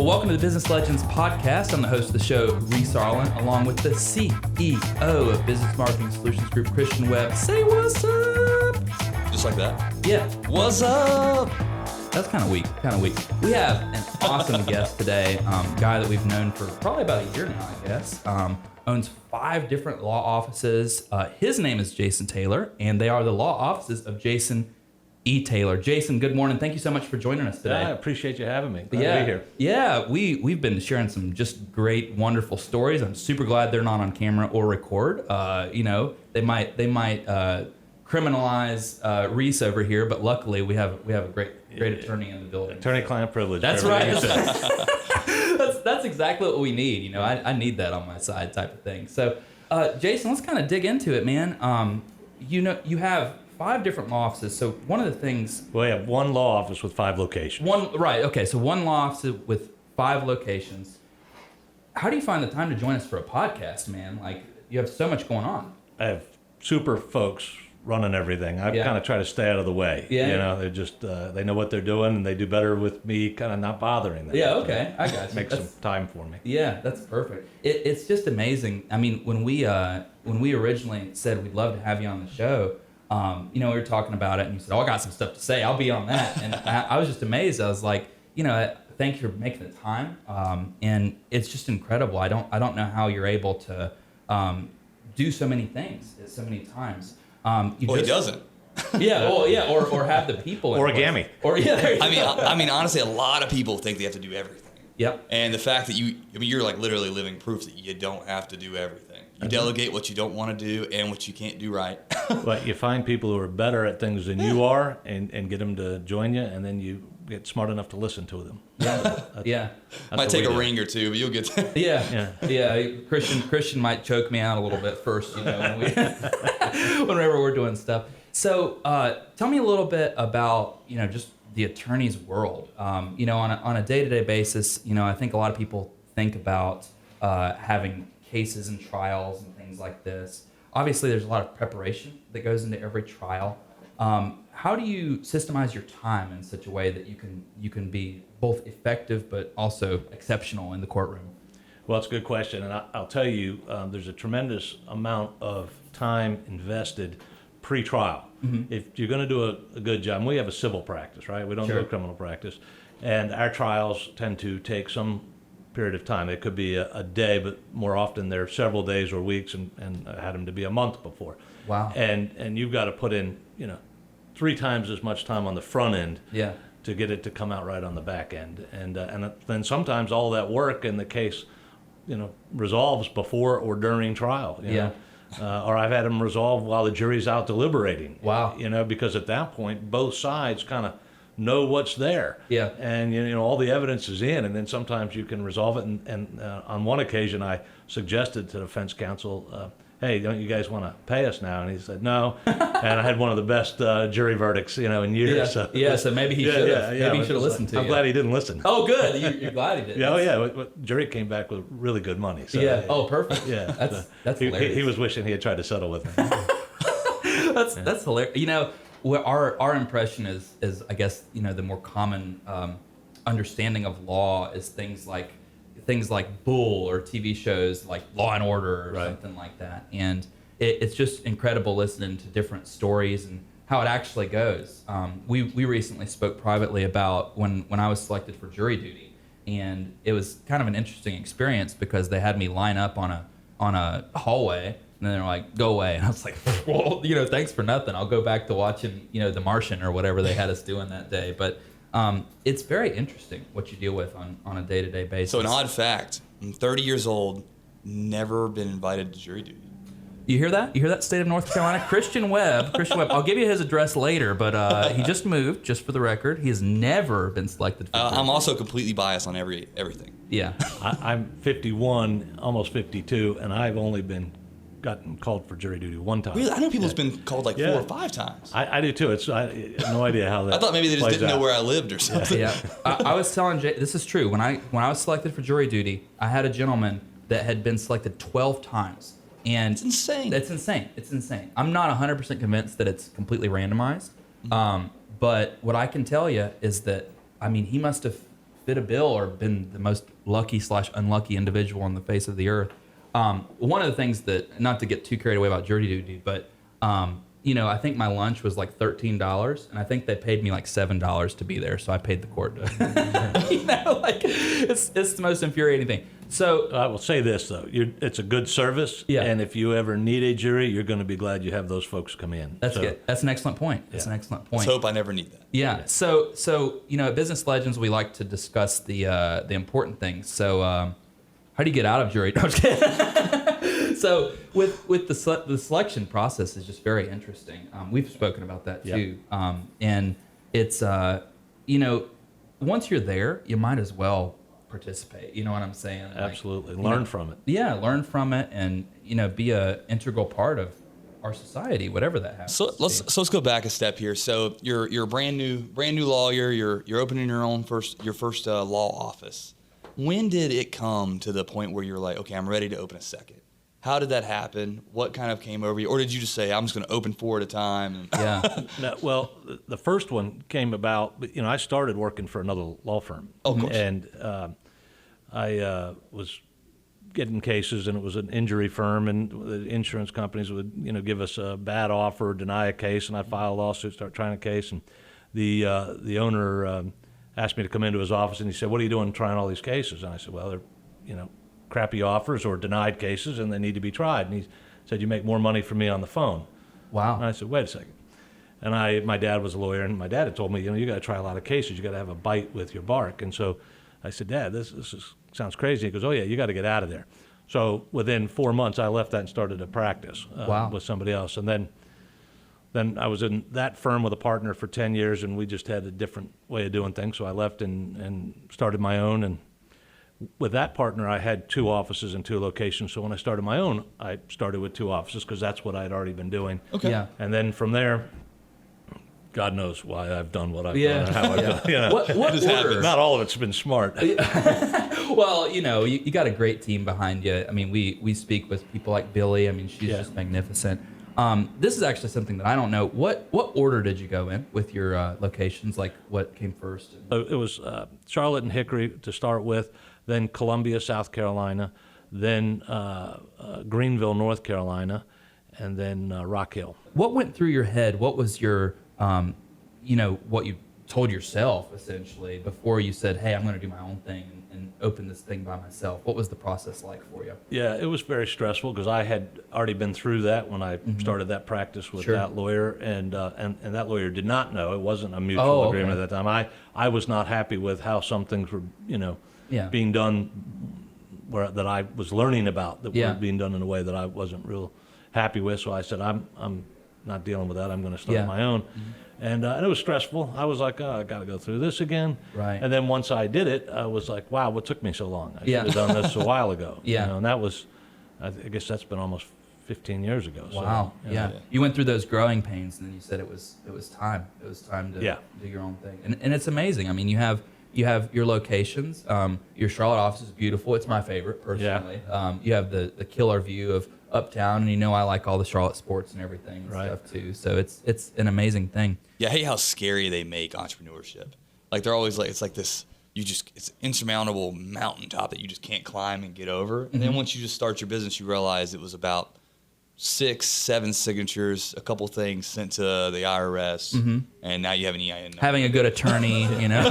Well, welcome to the Business Legends podcast. I'm the host of the show, Reese Arlen, along with the CEO of Business Marketing Solutions Group, Christian Webb. Say what's up. Just like that? Yeah. What's up? That's kind of weak. We have an awesome guest today, guy that we've known for probably about a year now, I guess. Owns 5 different law offices. His name is Jason Taylor, and they are the law offices of Jason E. Taylor. Jason, good morning. Thank you so much for joining us today. I appreciate you having me. Glad to be here. Yeah, we've been sharing some just great, wonderful stories. I'm super glad they're not on camera or record. They might criminalize Reese over here, but luckily we have a great attorney in the building. Attorney-client privilege. That's right. That's exactly what we need. I need that on my side, type of thing. So, Jason, let's kind of dig into it, man. You have 5 different law offices. So one of the things... We have one law office with 5 locations. So one law office with 5 locations. How do you find the time to join us for a podcast, man? Like, you have so much going on. I have super folks running everything. I kind of try to stay out of the way. Yeah. They're just, they know what they're doing, and they do better with me kind of not bothering them. Yeah, okay. I got you. Make some time for me. Yeah, that's perfect. It's just amazing. I mean, when we originally said we'd love to have you on the show, we were talking about it, and you said, "Oh, I got some stuff to say. I'll be on that." And I was just amazed. I was like, thank you for making the time. And it's just incredible. I don't know how you're able to do so many things at so many times. He doesn't. Yeah, or have the people. Origami. I mean, honestly, a lot of people think they have to do everything. Yep. And the fact that you're like literally living proof that you don't have to do everything. You delegate what you don't want to do and what you can't do right. But you find people who are better at things than you are, and get them to join you, and then you get smart enough to listen to them. Yeah. Might take a ring or two, but you'll get to Yeah. Christian might choke me out a little bit first, whenever we're doing stuff. So tell me a little bit about, just the attorney's world. On a day-to-day basis, I think a lot of people think about having cases and trials and things like this. Obviously, there's a lot of preparation that goes into every trial. How do you systemize your time in such a way that you can be both effective but also exceptional in the courtroom? Well, it's a good question, and I'll tell you, there's a tremendous amount of time invested pre-trial. Mm-hmm. If you're going to do a good job, and we have a civil practice, right? We don't do a criminal practice, and our trials tend to take some period of time. It could be a day, but more often they're several days or weeks, and I had them to be a month before. Wow. And you've got to put in, 3 times as much time on the front end to get it to come out right on the back end. And then sometimes all that work in the case, resolves before or during trial. Or I've had them resolve while the jury's out deliberating. Wow. Because at that point, both sides kind of know what's there. Yeah. And, all the evidence is in, and then sometimes you can resolve it. And on one occasion, I suggested to the defense counsel, hey, don't you guys want to pay us now? And he said, no. And I had one of the best jury verdicts, in years. So maybe he should have. Maybe he should have listened to you. I'm glad he didn't listen. Oh, good. You're glad he did. Jury came back with really good money. So, Oh, perfect. Yeah. That's hilarious. He was wishing he had tried to settle with me. That's hilarious. Our impression is I guess, the more common understanding of law is things like Bull or TV shows like Law and Order or something like that. And it's just incredible listening to different stories and how it actually goes. We recently spoke privately about when I was selected for jury duty, and it was kind of an interesting experience because they had me line up on a hallway, and then they're like, go away. And I was like, well, thanks for nothing. I'll go back to watching, The Martian or whatever they had us doing that day. But it's very interesting what you deal with on a day-to-day basis. So an odd fact, I'm 30 years old, never been invited to jury duty. You hear that? You hear that, state of North Carolina? Christian Webb, I'll give you his address later, but he just moved, just for the record. He has never been selected for jury. I'm also completely biased on everything. Yeah. I'm 51, almost 52, and I've only gotten called for jury duty one time. Really? I know people's been called like 4 or 5 times. I do too. I have no idea how that I thought maybe they just didn't know where I lived or something. Yeah. I was telling Jay, this is true. When I was selected for jury duty, I had a gentleman that had been selected 12 times. And it's insane. It's insane. I'm not 100% convinced that it's completely randomized. But what I can tell you is that, he must have fit a bill or been the most lucky / unlucky individual on the face of the earth. One of the things that, not to get too carried away about jury duty, but you know, I think my lunch was like $13, and I think they paid me like $7 to be there, so I paid the court. You know, like it's the most infuriating thing. So I will say this though, it's a good service, Yeah. and if you ever need a jury, you're going to be glad you have those folks come in. that's So, good. That's an excellent point. That's an excellent point. Let's hope I never need that. Yeah. So you know, at Business Legends, we like to discuss the important things. So how do you get out of jury? No, I'm just kidding. So with the selection process is just very interesting. We've spoken about that too, and it's you know, once you're there, you might as well participate. You know what I'm saying? Like, Absolutely, you learn know, from it. Yeah, learn from it, and you know, be a integral part of our society, whatever that happens. So to let's go back a step here. So you're a brand new lawyer. You're opening your first law office. When did it come to the point where you're like, okay, I'm ready to open a second? How did that happen? What kind of came over you? Or did you just say, I'm just going to open 4 at a time? And Yeah. No, well, the first one came about, you know, I started working for another law firm. Of course. And I was getting cases, and it was an injury firm, and the insurance companies would, you know, give us a bad offer, deny a case, and I'd file a lawsuit, start trying a case. And the owner asked me to come into his office, and he said, what are you doing trying all these cases? And I said, well, they're, you know, crappy offers or denied cases, and they need to be tried. And he said, you make more money from me on the phone. Wow. And I said, wait a second. And my dad was a lawyer, and my dad had told me, you know, you got to try a lot of cases. You got to have a bite with your bark. And so I said, Dad, sounds crazy. He goes, oh yeah, you got to get out of there. So within 4 months, I left that and started a practice Wow. with somebody else. And then I was in that firm with a partner for 10 years, and we just had a different way of doing things. So I left and started my own. And with that partner, I had 2 offices and 2 locations. So when I started my own, I started with 2 offices because that's what I had already been doing. okay. Yeah. And then from there, God knows why I've done what I've Yeah. done and how I've done. You know, What just order? happens. not all of it's been smart. Well, you know, you got a great team behind you. I mean, we speak with people like Billy. I mean, she's Yeah. just magnificent. This is actually something that I don't know. What order did you go in with your locations? Like, what came first? It was Charlotte and Hickory to start with, then Columbia, South Carolina, then Greenville, North Carolina, and then Rock Hill. What went through your head? What was your, you know, what you told yourself essentially before you said, "Hey, I'm going to do my own thing and open this thing by myself"? What was the process like for you? Yeah, it was very stressful because I had already been through that when I started that practice with Sure. that lawyer, and that lawyer did not know. It wasn't a mutual Oh, okay. agreement at that time. I was not happy with how some things were, you know, Yeah. being done that I was learning about that Yeah. were being done in a way that I wasn't real happy with. So I said, I'm not dealing with that. I'm going to start Yeah. my own. And it was stressful. I was like, oh, I got to go through this again. Right. And then once I did it, I was like, wow, what took me so long? I Yeah. should have done this a while ago. Yeah. You know, and that was, I guess that's been almost 15 years ago. Wow. So, Yeah. You went through those growing pains, and then you said it was time. It was time to Yeah. do your own thing. And it's amazing. I mean, you have your locations. Your Charlotte office is beautiful. It's my favorite personally. You have the killer view of uptown, and you know I like all the Charlotte sports and everything and Right. stuff too. So it's an amazing thing. Yeah, I hate how scary they make entrepreneurship. Like they're always like, it's like this, it's an insurmountable mountaintop that you just can't climb and get over. And then once you just start your business, you realize it was about 6, 7 signatures, a couple things sent to the IRS, and now you have an EIN number. Having a good attorney, you know.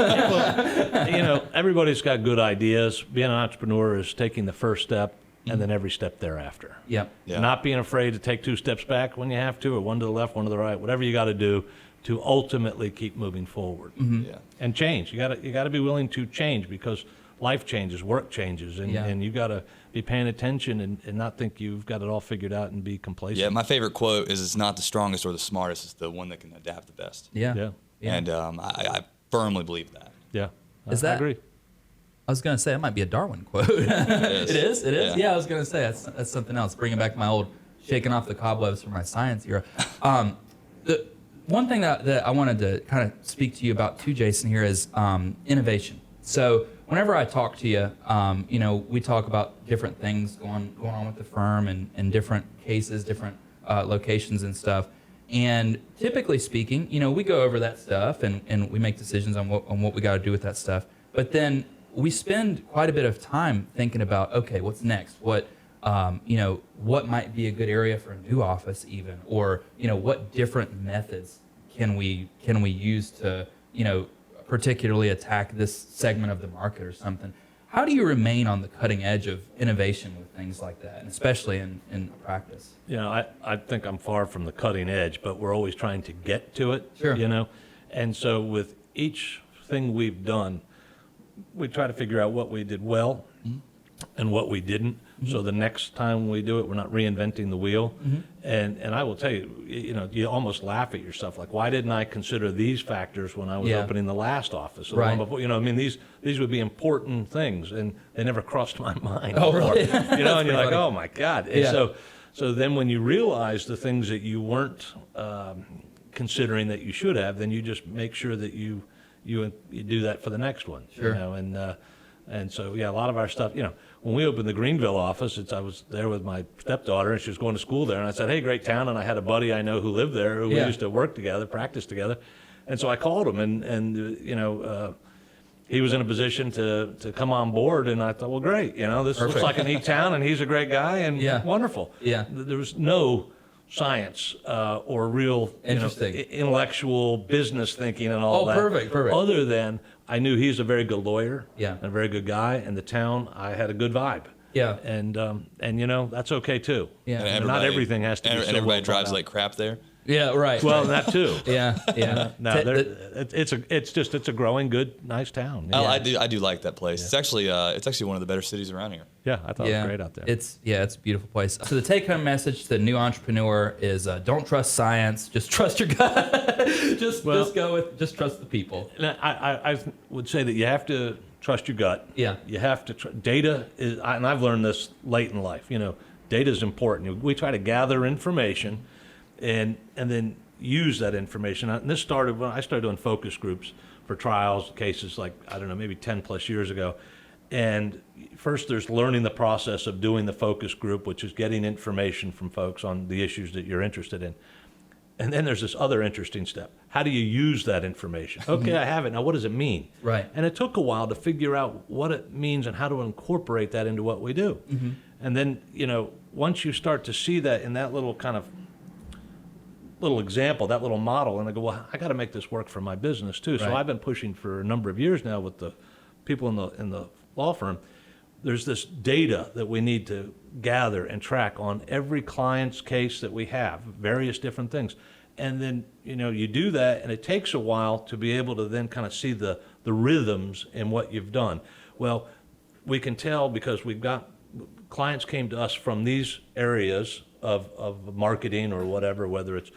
you know, everybody's got good ideas. Being an entrepreneur is taking the first step and then every step thereafter. Yep. Yeah. Not being afraid to take 2 steps back when you have to, or 1 to the left, 1 to the right, whatever you got to do to ultimately keep moving forward. Yeah. And change. You got to be willing to change because life changes, work changes, and, Yeah. and you got to be paying attention and not think you've got it all figured out and be complacent. Yeah, my favorite quote is, it's not the strongest or the smartest, it's the one that can adapt the best. Yeah. Yeah. Yeah. And I firmly believe that. Yeah. Is I that- agree. I was gonna say that might be a Darwin quote. It is. Yeah, I was gonna say that's something else. Bringing back my old shaking off the cobwebs from my science era. The one thing that I wanted to kind of speak to you about too, Jason, here is innovation. So whenever I talk to you, you know, we talk about different things going on with the firm and different cases, different locations and stuff. And typically speaking, you know, we go over that stuff and we make decisions on what we got to do with that stuff. But then we spend quite a bit of time thinking about, okay, what's next? What what might be a good area for a new office even, or, what different methods can we use to, particularly attack this segment of the market or something. How do you remain on the cutting edge of innovation with things like that, and especially in practice? I think I'm far from the cutting edge, but we're always trying to get to it, Sure. And so with each thing we've done, we try to figure out what we did well and what we didn't. So the next time we do it, we're not reinventing the wheel. And I will tell you, you almost laugh at yourself. Like, why didn't I consider these factors when I was opening the last office? Or the one Right. before? These would be important things, and they never crossed my mind. Oh, before. really? And you're like, funny. oh my God. And Yeah. so then when you realize the things that you weren't considering that you should have, then you just make sure that you do that for the next one. Sure. And so, a lot of our stuff, when we opened the Greenville office, I was there with my stepdaughter, and she was going to school there, and I said, hey, great town, and I had a buddy I know who lived there, who we Yeah. used to work together, practice together, and so I called him, and he was in a position to come on board, and I thought, well, great, this looks Perfect. like a neat town, and he's a great guy, and Yeah. wonderful. Yeah. There was no science or real Interesting. intellectual business thinking and all Oh, that. perfect. Other than I knew he's a very good lawyer, Yeah. and a very good guy, and the town, I had a good vibe. Yeah. And that's okay too. Yeah. And Not everything has to be and so everybody well thought drives out. like crap there. Yeah, right. Well, that too. yeah. No, it's a growing, good, nice town. Oh, Yeah, I do like that place. It's actually one of the better cities around here. yeah, I thought it was great out there. It's a beautiful place. So the take-home message to the new entrepreneur is: don't trust science, just trust your gut. just trust the people. And I would say that you have to trust your gut. Yeah. You have to data is, and I've learned this late in life. Data is important. We try to gather information, and then use that information. And this started when I started doing focus groups for trials, cases like, I don't know, maybe 10 plus years ago. And first there's learning the process of doing the focus group, which is getting information from folks on the issues that you're interested in. And then there's this other interesting step. How do you use that information? Okay, I have it. Now, what does it mean? Right. And it took a while to figure out what it means and how to incorporate that into what we do. And then, once you start to see that in that little kind of little example, that little model, and I go, well, I got to make this work for my business too. So Right. I've been pushing for a number of years now with the people in the law firm. There's this data that we need to gather and track on every client's case that we have, various different things. And then, you do that, and it takes a while to be able to then kind of see the rhythms in what you've done. Well, we can tell because we've got clients came to us from these areas of marketing or whatever, whether it's,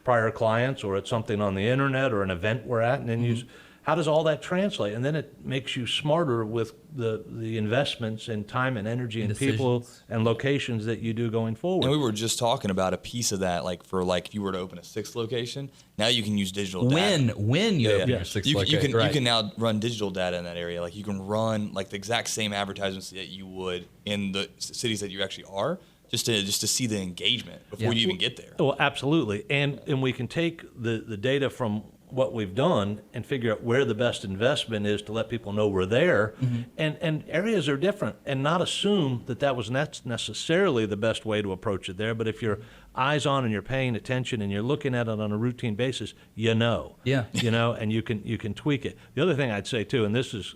prior clients or it's something on the internet or an event we're at, and then how does all that translate? And then it makes you smarter with the investments in time and energy and people Decisions. and locations that you do going forward. And we were just talking about a piece of that, like if you were to open a sixth location, now you can use digital data. When you open your Yes. sixth You location, can right. you can now run digital data in that area. Like you can run like the exact same advertisements that you would in the cities that you actually are, just to see the engagement before Yeah. you even get there. Well, absolutely. And we can take the data from what we've done and figure out where the best investment is to let people know we're there. And areas are different, and not assume that was necessarily the best way to approach it there. But if you're eyes on and you're paying attention and you're looking at it on a routine basis, Yeah. and you can tweak it. The other thing I'd say too, and this is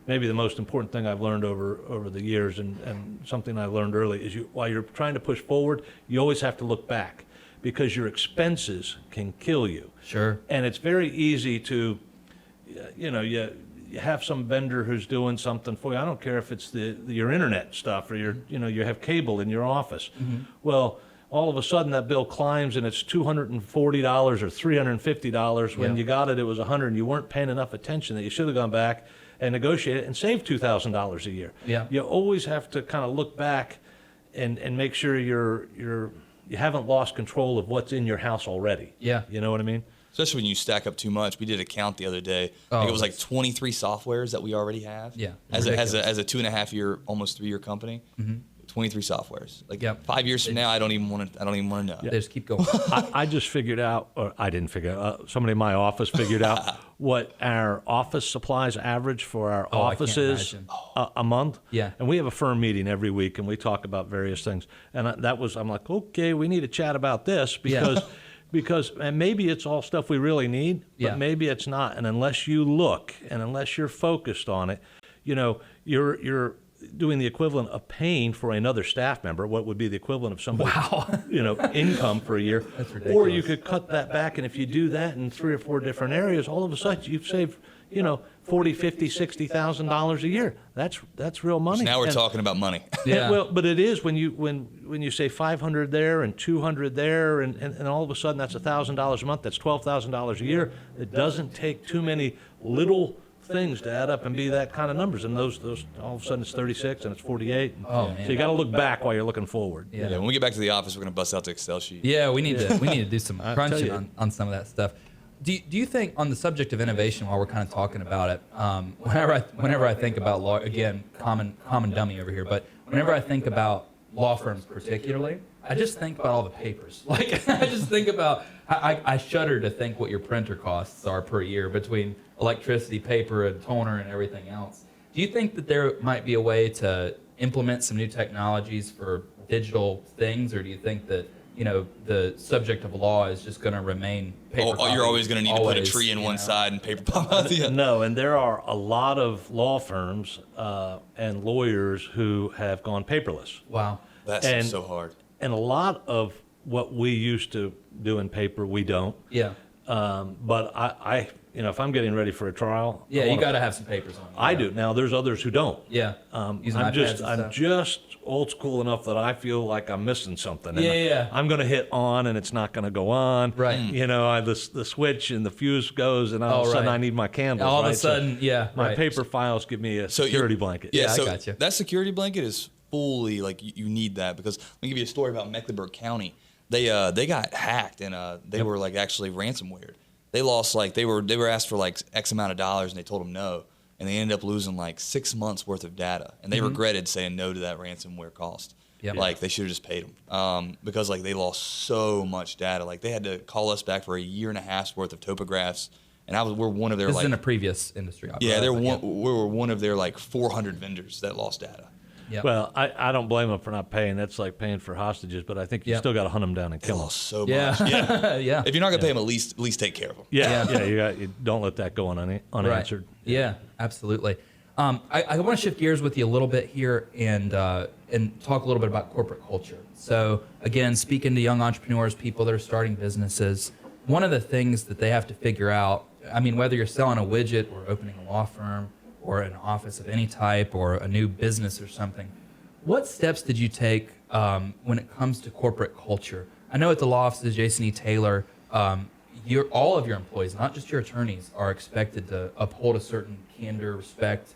maybe the most important thing I've learned over the years, and something I learned early, is while you're trying to push forward, you always have to look back, because your expenses can kill you. Sure. And it's very easy to, you have some vendor who's doing something for you. I don't care if it's your internet stuff or you have cable in your office. Well, all of a sudden that bill climbs and it's $240 or $350 when Yeah. you got it was $100, and you weren't paying enough attention that you should have gone back and negotiated and saved $2,000 a year. Yeah. You always have to kind of look back and make sure you haven't lost control of what's in your house already. Yeah. You know what I mean? Especially when you stack up too much. We did a count the other day. Oh, I think it was like that's- 23 softwares that we already have. Yeah, As a ridiculous. 2.5 year, almost 3 year company. 23 softwares. Like Yep. 5 years from now, I don't even want to know. They just keep going. I just figured out, or I didn't figure out, somebody in my office figured out what our office supplies average for our Oh, I can't offices imagine. a month. Yeah. And we have a firm meeting every week and we talk about various things. And I'm like, okay, we need to chat about this because and maybe it's all stuff we really need, but Yeah. maybe it's not. And unless you look and unless you're focused on it, you're doing the equivalent of paying for another staff member, what would be the equivalent of somebody, income for a year. That's Or you ridiculous. could cut that back, and if you do that in 3 or 4 different areas, all of a sudden you've saved, $40, $50, $60,000 a year. That's real money. Now we're And- talking about money. Yeah. Well, but it is when you say 500 there and 200 there, and all of a sudden that's $1,000 a month. That's $12,000 a year. It doesn't take too many little things to add up and be that kind of numbers. And those all of a sudden it's 36 and it's 48. Oh, man. So you got to look back while you're looking forward. Yeah. Yeah, when we get back to the office, we're going to bust out the Excel sheet. Yeah, we need to do some tell crunching you. on some of that stuff. Do you think, on the subject of innovation, while we're kind of talking about it, whenever I think about law, again, common dummy over here, but whenever I think about law firms particularly, I just think about all the papers. Like, I just think about, I shudder to think what your printer costs are per year between electricity, paper, and toner, and everything else. Do you think that there might be a way to implement some new technologies for digital things, or do you think that the subject of law is just going to remain paper? Oh, you're always going to need to put a Always, tree in you one know? side and paper pop out the other. No, and there are a lot of law firms and lawyers who have gone paperless. Wow. That's And- so hard. And a lot of what we used to do in paper, we don't. Yeah. But I if I'm getting ready for a trial, Yeah, I you wanna- got to have some papers on you. I do. Now, there's others who don't. Yeah. Using I'm iPads and I'm stuff. just old school enough that I feel like I'm missing something. And Yeah. I'm going to hit on, and it's not going to go on. Right. The switch and the fuse goes, and all of a sudden right. I need my candles. All of a right? So sudden, yeah. my right. paper files give me a So security you're- blanket. Yeah, Yeah, I so gotcha. that security blanket is fully like you need that because let me give you a story about Mecklenburg County. They got hacked and they were like actually ransomware. They lost they were asked for like X amount of dollars and they told them no, and they ended up losing like 6 months worth of data, and they regretted saying no to that ransomware cost. Yep. Like they should have just paid them because like they lost so much data. Like they had to call us back for a year and a half's worth of topographs, and we're one of their This like is in a previous industry. yeah they're obviously. we were one of their like 400 vendors that lost data. Yep. Well, I don't blame them for not paying. That's like paying for hostages, but I think you Yep. still got to hunt them down and They kill them. lost so Yeah. much. Yeah. Yeah. If you're not gonna pay them, at least take care of them. Yeah, you don't let that go unanswered. Right. Yeah, absolutely. I want to shift gears with you a little bit here and talk a little bit about corporate culture. So again, speaking to young entrepreneurs, people that are starting businesses, one of the things that they have to figure out, I mean, whether you're selling a widget or opening a law firm or an office of any type or a new business or something, what steps did you take when it comes to corporate culture? I know at the law office of Jason E. Taylor, all of your employees, not just your attorneys, are expected to uphold a certain candor, respect,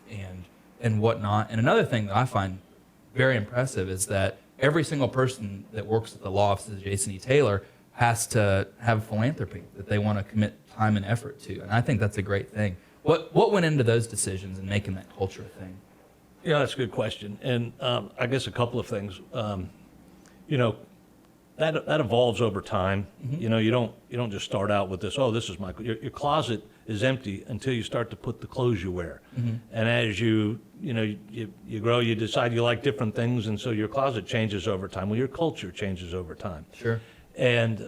and whatnot. And another thing that I find very impressive is that every single person that works at the law office of Jason E. Taylor has to have philanthropy that they want to commit time and effort to. And I think that's a great thing. What went into those decisions and making that culture a thing? Yeah, that's a good question. And I guess a couple of things. That evolves over time. Mm-hmm. You don't just start out with this. Oh, this is your closet is empty until you start to put the clothes you wear. Mm-hmm. And as you grow, you decide you like different things, and so your closet changes over time. Well, your culture changes over time. Sure. And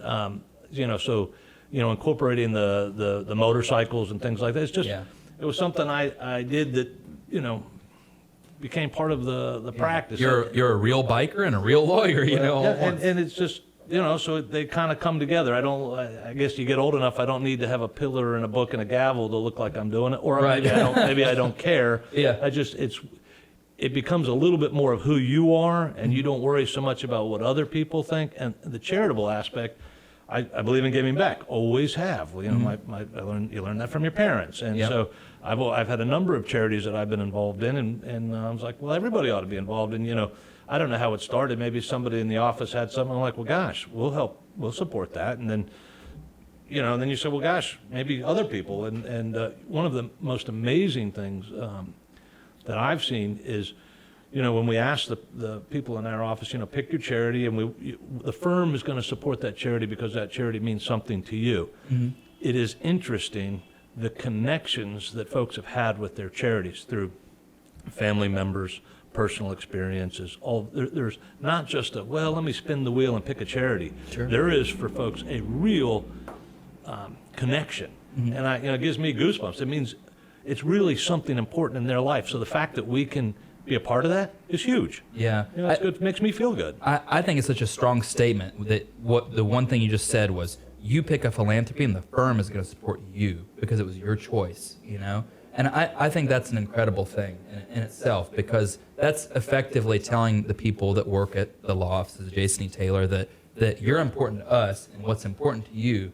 incorporating the motorcycles and things like that. It's just Yeah. it was something I did that became part of the practice. You're a real biker and a real lawyer, all Yeah, at once. and it's just so they kind of come together. I guess you get old enough. I don't need to have a pillar and a book and a gavel to look like I'm doing it, or Right. maybe I don't care. Yeah. It becomes a little bit more of who you are, and you don't worry so much about what other people think. And the charitable aspect, I believe in giving back. Always have. You learn that from your parents, and Yep. so I've had a number of charities that I've been involved in, and I was like, well, everybody ought to be involved. And I don't know how it started. Maybe somebody in the office had something. I'm like, well, gosh, we'll help, we'll support that, and then. And then you say, well, gosh, maybe other people. And one of the most amazing things that I've seen is, when we ask the people in our office, pick your charity, and the firm is going to support that charity because that charity means something to you. It is interesting the connections that folks have had with their charities through family members, personal experiences. There's not just let me spin the wheel and pick a charity. Sure. There is for folks a real connection, and it gives me goosebumps. It means it's really something important in their life. So the fact that we can be a part of that is huge. Yeah. It's good. It makes me feel good. I think it's such a strong statement that the one thing you just said was you pick a philanthropy and the firm is going to support you because it was your choice, And I think that's an incredible thing in itself, because that's effectively telling the people that work at the law offices of Jason E. Taylor that you're important to us, and what's important to you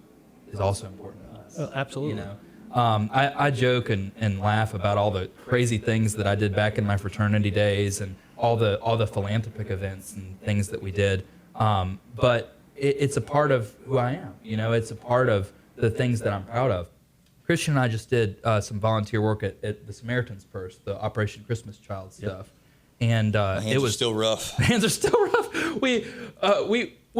is also important to us. Absolutely. I joke and laugh about all the crazy things that I did back in my fraternity days and all the philanthropic events and things that we did. But it's a part of who I am. It's a part of the things that I'm proud of. Christian and I just did some volunteer work at the Samaritan's Purse, the Operation Christmas Child stuff, and it was still rough. Hands are still rough. We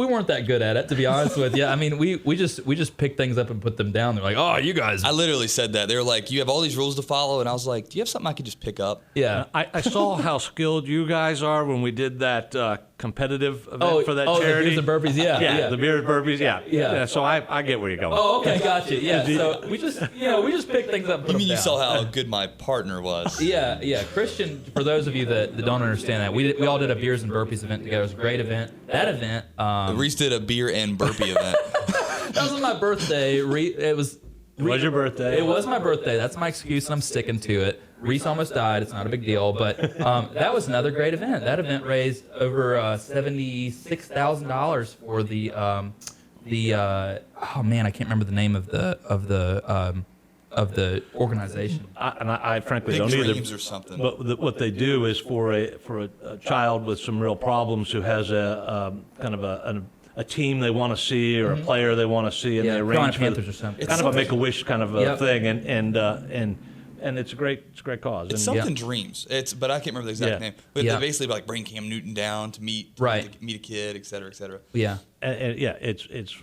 weren't that good at it, to be honest with you. I mean, we just picked things up and put them down. They're like, oh, you guys. I literally said that. They were like, you have all these rules to follow, and I was like, do you have something I could just pick up? Yeah. I saw how skilled you guys are when we did that competitive event for that charity. The beers and burpees, yeah. The beers, burpees, yeah. So I get where you're going. Oh, okay, gotcha. Yeah. So we just picked things up and put You mean them you down. saw how good my partner was? Yeah. Christian, for those of you that don't understand that, we all did a beers and burpees event together. It was a great event. That event. Reese did a beer and burpee event. That was on my birthday. It was your birthday. It was my birthday. That's my excuse, and I'm sticking to it. Reese almost died. It's not a big deal, but that was another great event. That event raised over $76,000 for the oh man, I can't remember the name of the organization. I frankly Big don't either. dreams or something. But what they do is for a child with some real problems who has a kind of a team they want to see or a player they want to see, and they Carolina arrange for Panthers or something. kind of a Make-A-Wish kind of a Yep. thing, and it's a great cause. It's And something dreams. But I can't remember the exact name. But Yeah. they basically like bring Cam Newton down to meet a kid, et cetera, et cetera. Yeah. and it's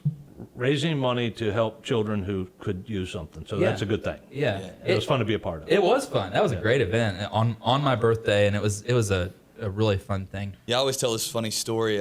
raising money to help children who could use something. So that's a good thing. Yeah. It was fun to be a part of. It was fun. That was a great event on my birthday, and it was a really fun thing. Yeah, I always tell this funny story.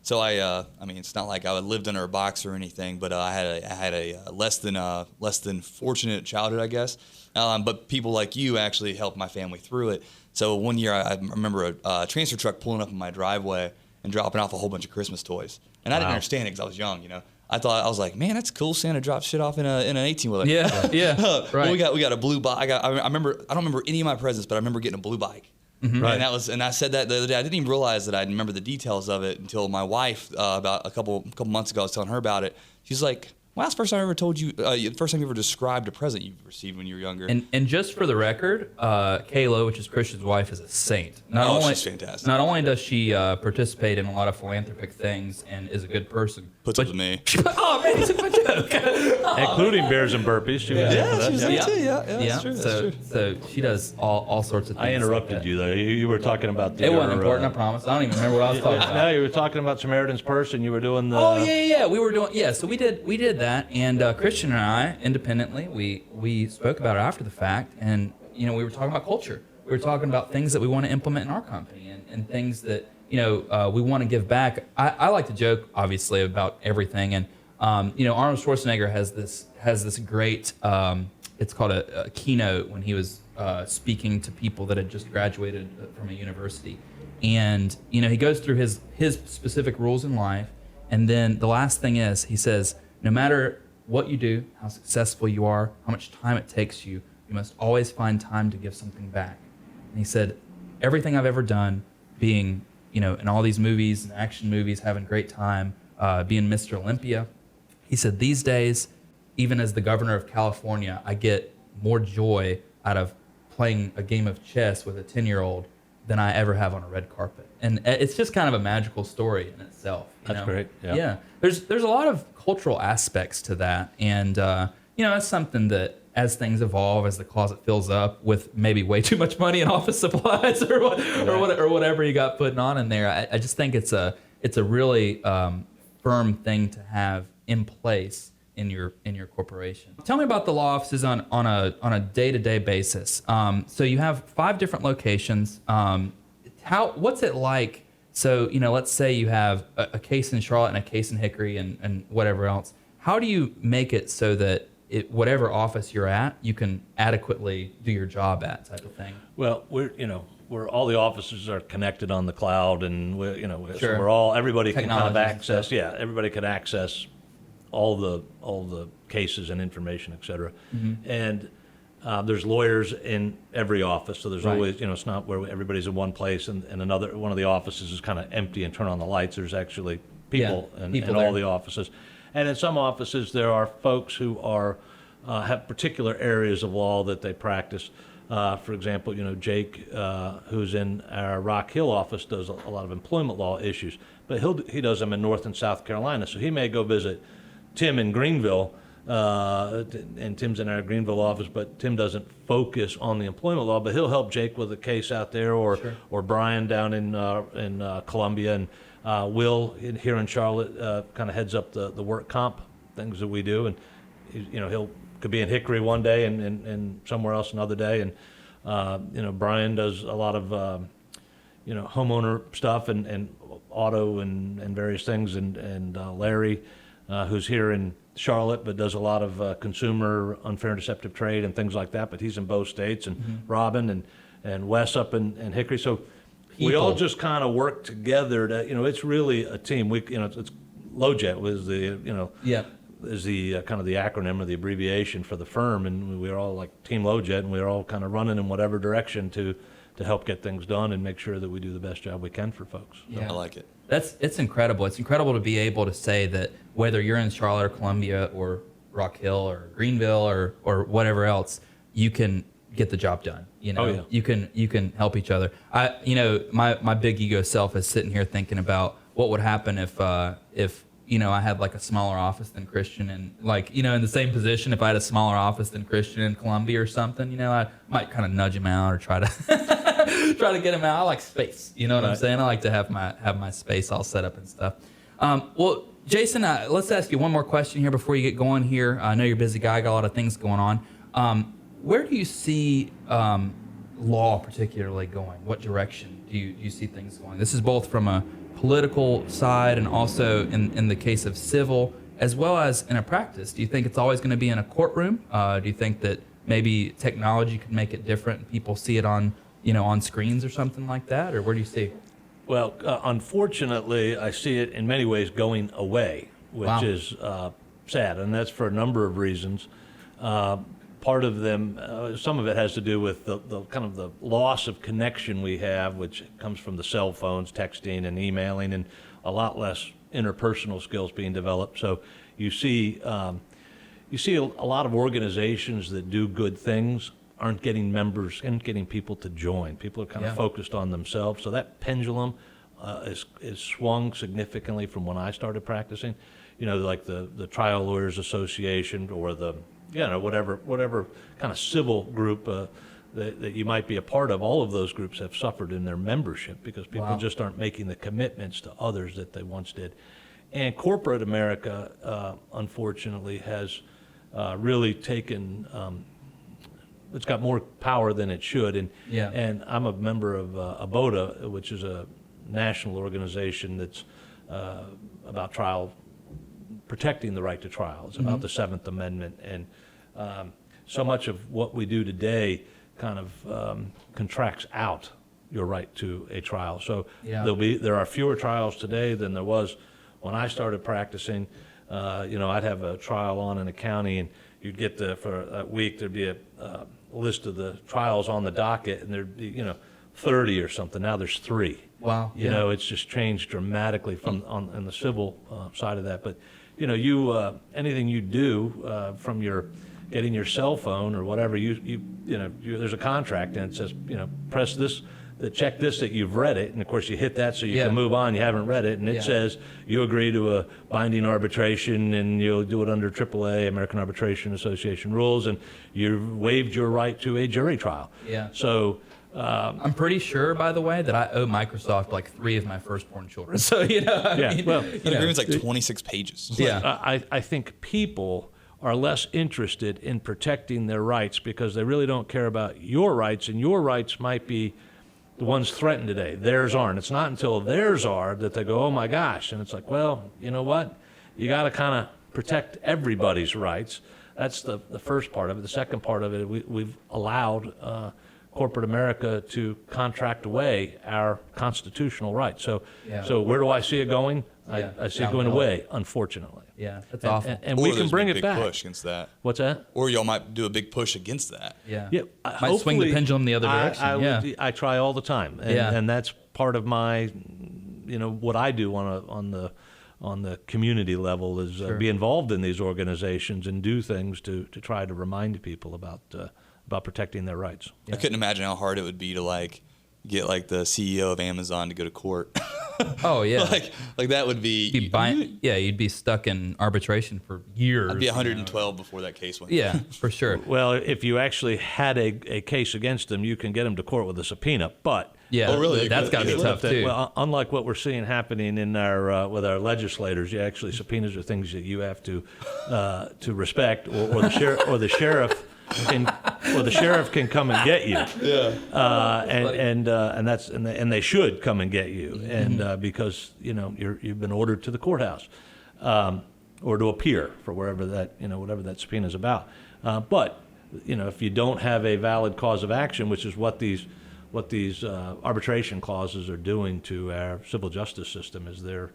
So I mean, it's not like I lived under a box or anything, but I had a less than fortunate childhood, I guess. But people like you actually helped my family through it. So one year, I remember a transfer truck pulling up in my driveway and dropping off a whole bunch of Christmas toys, and I didn't understand it because I was young, I was like, man, that's cool. Santa dropped shit off in an 18-wheeler. Yeah. Right. Well, we got a blue bike. I don't remember any of my presents, but I remember getting a blue bike. Right. And I said that the other day. I didn't even realize that I remember the details of it until my wife, about a couple months ago, I was telling her about it. She's like, well, that's the first time I ever told you, the first time you ever described a present you received when you were younger. And just for the record, Kayla, which is Christian's wife, is a saint. She's fantastic. Not only does she participate in a lot of philanthropic things and is a good person, Puts up with me. Oh man, he took my joke. Including bears and burpees. She was there for that. she was there too. Yeah, that's true. So she does all sorts of things. I interrupted like that. you though. You were talking about It wasn't important, I promise. I don't even remember what I was talking about. No, you were talking about Samaritan's Purse, and you were doing the. Oh yeah. We were doing So we did that, and Christian and I independently we spoke about it after the fact, and we were talking about culture. We were talking about things that we want to implement in our company, and things that we want to give back. I like to joke, obviously, about everything, and Arnold Schwarzenegger has this great. It's called a keynote when he was speaking to people that had just graduated from a university, and he goes through his specific rules in life, and then the last thing is he says, no matter what you do, how successful you are, how much time it takes you, you must always find time to give something back. And he said, everything I've ever done, being in all these movies and action movies, having a great time, being Mr. Olympia, he said, these days, even as the governor of California, I get more joy out of playing a game of chess with a 10-year-old than I ever have on a red carpet. And it's just kind of a magical story in itself. That's great. Yeah. There's a lot of cultural aspects to that. And, that's something that as things evolve, as the closet fills up with maybe way too much money in office supplies or whatever you got putting on in there, I just think it's a really firm thing to have in place in your corporation. Tell me about the law offices on a day-to-day basis. So you have 5 different locations. What's it like? So let's say you have a case in Charlotte and a case in Hickory and whatever else. How do you make it so that whatever office you're at, you can adequately do your job at, type of thing? Well, we're all the offices are connected on the cloud, and so Sure. everybody can kind of Technologies and access. stuff. Yeah, everybody can access all the cases and information, et cetera. And there's lawyers in every office, so there's Right. always, it's not where everybody's in one place and another one of the offices is kind of empty and turn on the lights. There's actually people in people all there. the offices. And in some offices, there are folks who are have particular areas of law that they practice. For example, Jake, who's in our Rock Hill office, does a lot of employment law issues, but he does them in North and South Carolina. So he may go visit Tim in Greenville, and Tim's in our Greenville office, but Tim doesn't focus on the employment law, but he'll help Jake with a case out there, or Brian down in Columbia, and Will here in Charlotte kind of heads up the work comp things that we do, and he'll could be in Hickory one day and somewhere else another day, and Brian does a lot of homeowner stuff and auto and various things, and Larry, who's here in Charlotte but does a lot of consumer unfair and deceptive trade and things like that, but he's in both states, and Robin and Wes up in Hickory. So we all just kind of work together to, it's really a team. It's LoJet was is the kind of the acronym or the abbreviation for the firm, and we're all like Team LoJet, and we're all kind of running in whatever direction to help get things done and make sure that we do the best job we can for folks. Yeah. I like it. It's incredible. It's incredible to be able to say that whether you're in Charlotte or Columbia or Rock Hill or Greenville or whatever else, you can get the job done. Oh, yeah. You can help each other. My big ego self is sitting here thinking about what would happen if I had like a smaller office than Christian, and in the same position, if I had a smaller office than Christian in Columbia or something, I might kind of nudge him out or try to try to get him out. I like space. You know what I'm saying? I like to have my space all set up and stuff. Well, Jason, let's ask you one more question here before you get going here. I know you're a busy guy, got a lot of things going on. Where do you see law particularly going? What direction do you see things going? This is both from a political side and also in the case of civil, as well as in a practice. Do you think it's always going to be in a courtroom? Do you think that maybe technology could make it different and people see it on screens or something like that? Or where do you see? Well, unfortunately, I see it in many ways going away, which Wow. is sad, and that's for a number of reasons. Part of them, some of it has to do with the kind of the loss of connection we have, which comes from the cell phones, texting and emailing, and a lot less interpersonal skills being developed. So you see a lot of organizations that do good things aren't getting members and getting people to join. People are kind of focused on themselves. So that pendulum is swung significantly from when I started practicing. Like the Trial Lawyers Association or the whatever kind of civil group that you might be a part of. All of those groups have suffered in their membership because people just aren't making the commitments to others that they once did. And corporate America, unfortunately, has really taken. It's got more power than it should, and I'm a member of ABOTA, which is a national organization that's about protecting the right to trial. It's about the Seventh Amendment, and so much of what we do today kind of contracts out your right to a trial. So there are fewer trials today than there was when I started practicing. I'd have a trial on in a county, and you'd get for that week there'd be a list of the trials on the docket, and there'd be 30 or something. Now there's 3. Wow. It's just changed dramatically from on the civil side of that. But anything you do from getting your cell phone or whatever, there's a contract and it says press this check this that you've read it, and of course you hit that so you Yeah. can move on. You haven't read it, and it Yeah. says you agree to a binding arbitration, and you'll do it under AAA, American Arbitration Association rules, and you've waived your right to a jury trial. Yeah. So. I'm pretty sure, by the way, that I owe Microsoft like 3 of my firstborn children. So, I Yeah, mean, well, The agreement's like 26 pages. yeah. I think people are less interested in protecting their rights because they really don't care about your rights, and your rights might be the ones threatened today. Theirs aren't. It's not until theirs are that they go, oh my gosh. And it's like, well, you know what? You got to kind of protect everybody's rights. That's the first part of it. The second part of it, we've allowed corporate America to contract away our constitutional rights. So, Yeah. so where do I see it going? Yeah. I see it going away, unfortunately. Yeah, that's awful. And Or we there's can a bring it big back. push against that. What's that? Or y'all might do a big push against that. Yeah. Yeah, Might swing the hopefully, pendulum the other direction. I try all the time, and, Yeah. and that's part of my, what I do on the community level is be involved in these organizations and do things to try to remind people about protecting their rights. I couldn't imagine how hard it would be to like get like the CEO of Amazon to go to court. Oh, yeah. like that would be. You'd be stuck in arbitration for years. I'd be you know. 112 before that case went. Yeah, for sure. Well, if you actually had a case against them, you can get them to court with a subpoena, but. Yeah, Oh, really? that's got to be tough, too. Well, unlike what we're seeing happening in our with our legislators, subpoenas are things that you have to respect, or the sheriff can come and get you. Yeah. And they should come and get you, and because you've been ordered to the courthouse, or to appear for whatever that subpoena is about. But if you don't have a valid cause of action, which is what these arbitration clauses are doing to our civil justice system, is they're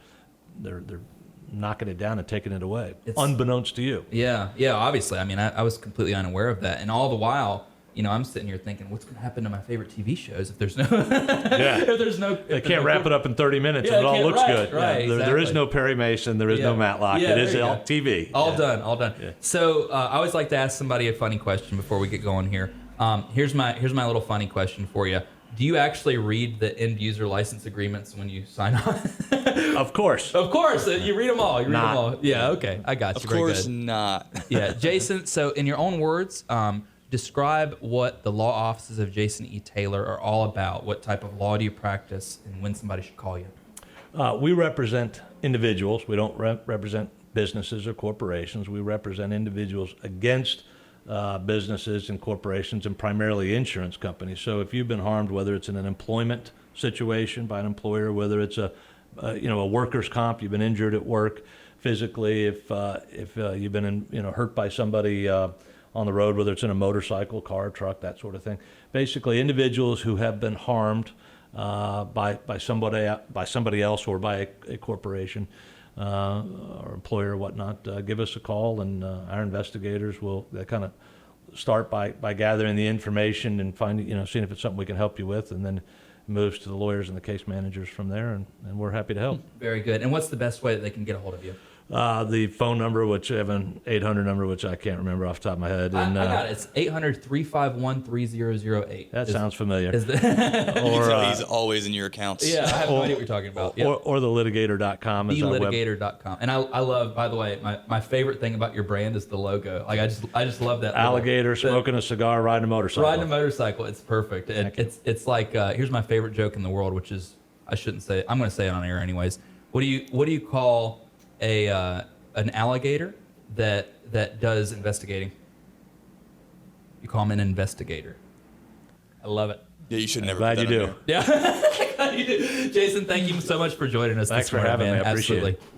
knocking it down and taking it away, unbeknownst to you. Yeah, obviously. I mean, I was completely unaware of that. And all the while, I'm sitting here thinking, what's going to happen to my favorite TV shows if there's no... They can't wrap it up in 30 minutes and it all looks good. Right, There is no Perry Mason, there is no Matlock. Yeah, it is there you all go. TV. All done. Yeah. So I always like to ask somebody a funny question before we get going here. Here's my little funny question for you. Do you actually read the end user license agreements when you sign on? Of course. Of course, you read them all. Yeah, okay, I got you. Of Very course good. not. Yeah, Jason. So, in your own words, describe what the law offices of Jason E. Taylor are all about. What type of law do you practice, and when somebody should call you? We represent individuals. We don't represent businesses or corporations. We represent individuals against businesses and corporations, and primarily insurance companies. So if you've been harmed, whether it's in an employment situation by an employer, whether it's a workers' comp, you've been injured at work physically, if you've been hurt by somebody on the road, whether it's in a motorcycle, car, truck, that sort of thing. Basically, individuals who have been harmed by somebody else or by a corporation. Or employer or whatnot, give us a call, and our investigators will kind of start by gathering the information and seeing if it's something we can help you with, and then moves to the lawyers and the case managers from there, and we're happy to help. Very good. And what's the best way that they can get a hold of you? The phone number, which I have an 800 number, which I can't remember off the top of my head. And, I got it. It's 800-351-3008. That sounds familiar. Is the, You can tell he's always in your accounts. yeah, I have no idea what you're talking about. Yep. Or thelitigator.com is our web. Thelitigator.com. And I love, by the way, my favorite thing about your brand is the logo. Like I just love that. Alligator, smoking a cigar, riding a motorcycle. Riding a motorcycle. It's perfect. And it's like here's my favorite joke in the world, which is I shouldn't say it. I'm going to say it on air anyways. What do you call an alligator that does investigating? You call him an investigator. I love it. Yeah, you should never. Glad put you that do. on there. Yeah. You do. Jason, thank you so much for joining us. Thanks this for morning, having man. me. I appreciate it. Absolutely.